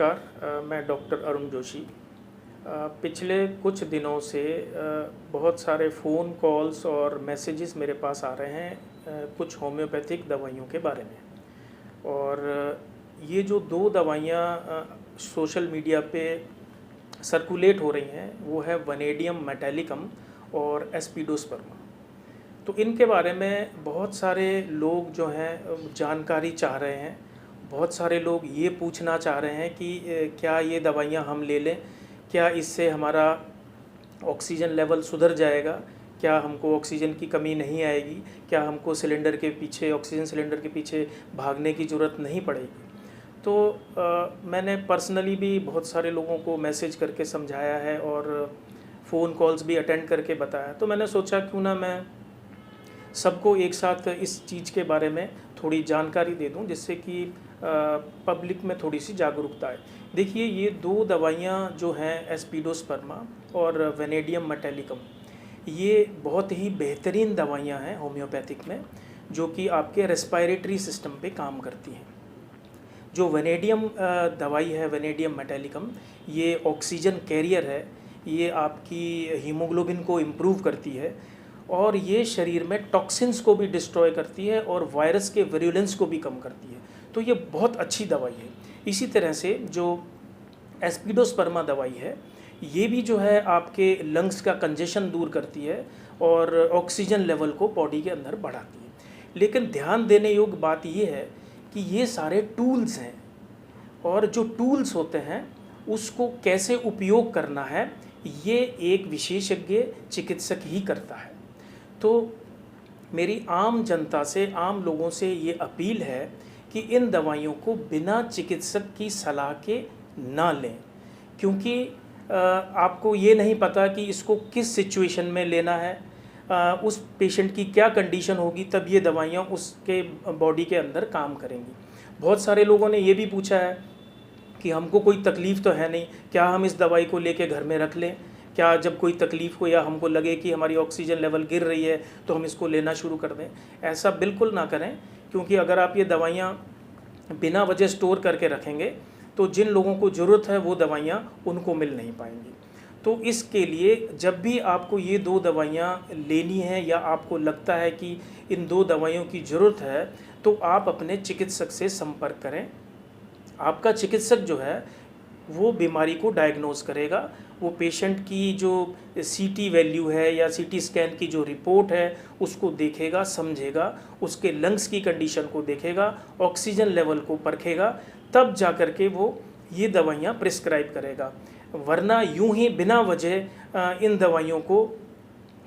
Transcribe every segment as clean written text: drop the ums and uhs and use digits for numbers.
नमस्कार। मैं डॉक्टर अरुण जोशी। पिछले कुछ दिनों से बहुत सारे फ़ोन कॉल्स और मैसेजेस मेरे पास आ रहे हैं कुछ होम्योपैथिक दवाइयों के बारे में। और ये जो दो दवाइयाँ सोशल मीडिया पे सर्कुलेट हो रही हैं वो है वनेडियम मेटालिकम और एस्पिडोस्पर्मा। तो इनके बारे में बहुत सारे लोग जो हैं जानकारी चाह रहे हैं। बहुत सारे लोग ये पूछना चाह रहे हैं कि क्या ये दवाइयाँ हम ले लें, क्या इससे हमारा ऑक्सीजन लेवल सुधर जाएगा, क्या हमको ऑक्सीजन की कमी नहीं आएगी, क्या हमको सिलेंडर के पीछे ऑक्सीजन सिलेंडर के पीछे भागने की ज़रूरत नहीं पड़ेगी। तो मैंने पर्सनली भी बहुत सारे लोगों को मैसेज करके समझाया है और फ़ोन कॉल्स भी अटेंड करके बताया। तो मैंने सोचा क्यों ना मैं सबको एक साथ इस चीज़ के बारे में थोड़ी जानकारी दे दूं, जिससे कि पब्लिक में थोड़ी सी जागरूकता आए। देखिए, ये दो दवाइयाँ जो हैं एस्पिडोस्पर्मा और वेनेडियम मेटालिकम, ये बहुत ही बेहतरीन दवाइयाँ हैं होम्योपैथिक में, जो कि आपके रेस्पिरेटरी सिस्टम पे काम करती हैं। जो वेनेडियम दवाई है, वेनेडियम मेटालिकम, ये ऑक्सीजन कैरियर है। ये आपकी हीमोग्लोबिन को इम्प्रूव करती है और ये शरीर में टॉक्सिन्स को भी डिस्ट्रॉय करती है और वायरस के विरुलेंस को भी कम करती है। तो ये बहुत अच्छी दवाई है। इसी तरह से जो एस्पिडोस्पर्मा दवाई है, ये भी जो है आपके लंग्स का कंजेशन दूर करती है और ऑक्सीजन लेवल को बॉडी के अंदर बढ़ाती है। लेकिन ध्यान देने योग्य बात ये है कि ये सारे टूल्स हैं और जो टूल्स होते हैं उसको कैसे उपयोग करना है, ये एक विशेषज्ञ चिकित्सक ही करता है। तो मेरी आम जनता से, आम लोगों से ये अपील है कि इन दवाइयों को बिना चिकित्सक की सलाह के ना लें, क्योंकि आपको ये नहीं पता कि इसको किस सिचुएशन में लेना है, उस पेशेंट की क्या कंडीशन होगी, तब ये दवाइयाँ उसके बॉडी के अंदर काम करेंगी। बहुत सारे लोगों ने ये भी पूछा है कि हमको कोई तकलीफ़ तो है नहीं, क्या हम इस दवाई को लेके घर में रख लें, क्या जब कोई तकलीफ़ हो या हमको लगे कि हमारी ऑक्सीजन लेवल गिर रही है तो हम इसको लेना शुरू कर दें। ऐसा बिल्कुल ना करें, क्योंकि अगर आप ये दवाइयाँ बिना वजह स्टोर करके रखेंगे तो जिन लोगों को ज़रूरत है वो दवाइयाँ उनको मिल नहीं पाएंगी। तो इसके लिए जब भी आपको ये दो दवाइयाँ लेनी है या आपको लगता है कि इन दो दवाइयों की ज़रूरत है, तो आप अपने चिकित्सक से संपर्क करें। आपका चिकित्सक जो है वो बीमारी को डायग्नोज करेगा। वो पेशेंट की जो सीटी वैल्यू है या सीटी स्कैन की जो रिपोर्ट है उसको देखेगा, समझेगा, उसके लंग्स की कंडीशन को देखेगा, ऑक्सीजन लेवल को परखेगा, तब जा कर के वो ये दवाइयाँ प्रिस्क्राइब करेगा। वरना यूं ही बिना वजह इन दवाइयों को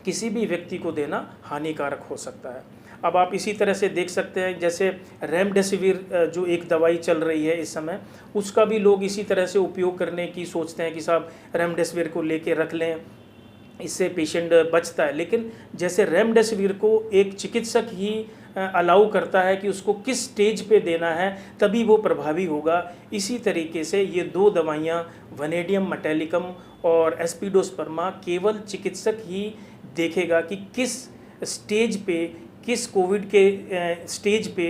किसी भी व्यक्ति को देना हानिकारक हो सकता है। अब आप इसी तरह से देख सकते हैं, जैसे रेमडेसिविर जो एक दवाई चल रही है इस समय, उसका भी लोग इसी तरह से उपयोग करने की सोचते हैं कि साहब रेमडेसिविर को लेके रख लें, इससे पेशेंट बचता है। लेकिन जैसे रेमडेसिविर को एक चिकित्सक ही अलाउ करता है कि उसको किस स्टेज पे देना है तभी वो प्रभावी होगा, इसी तरीके से ये दो दवाइयाँ वनेडियम मेटालिकम और एस्पिडोस्पर्मा केवल चिकित्सक ही देखेगा कि किस स्टेज पे, किस कोविड के स्टेज पे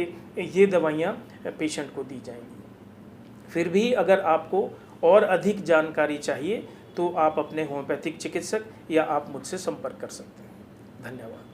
ये दवाइयाँ पेशेंट को दी जाएंगी। फिर भी अगर आपको और अधिक जानकारी चाहिए तो आप अपने होम्योपैथिक चिकित्सक या आप मुझसे संपर्क कर सकते हैं। धन्यवाद।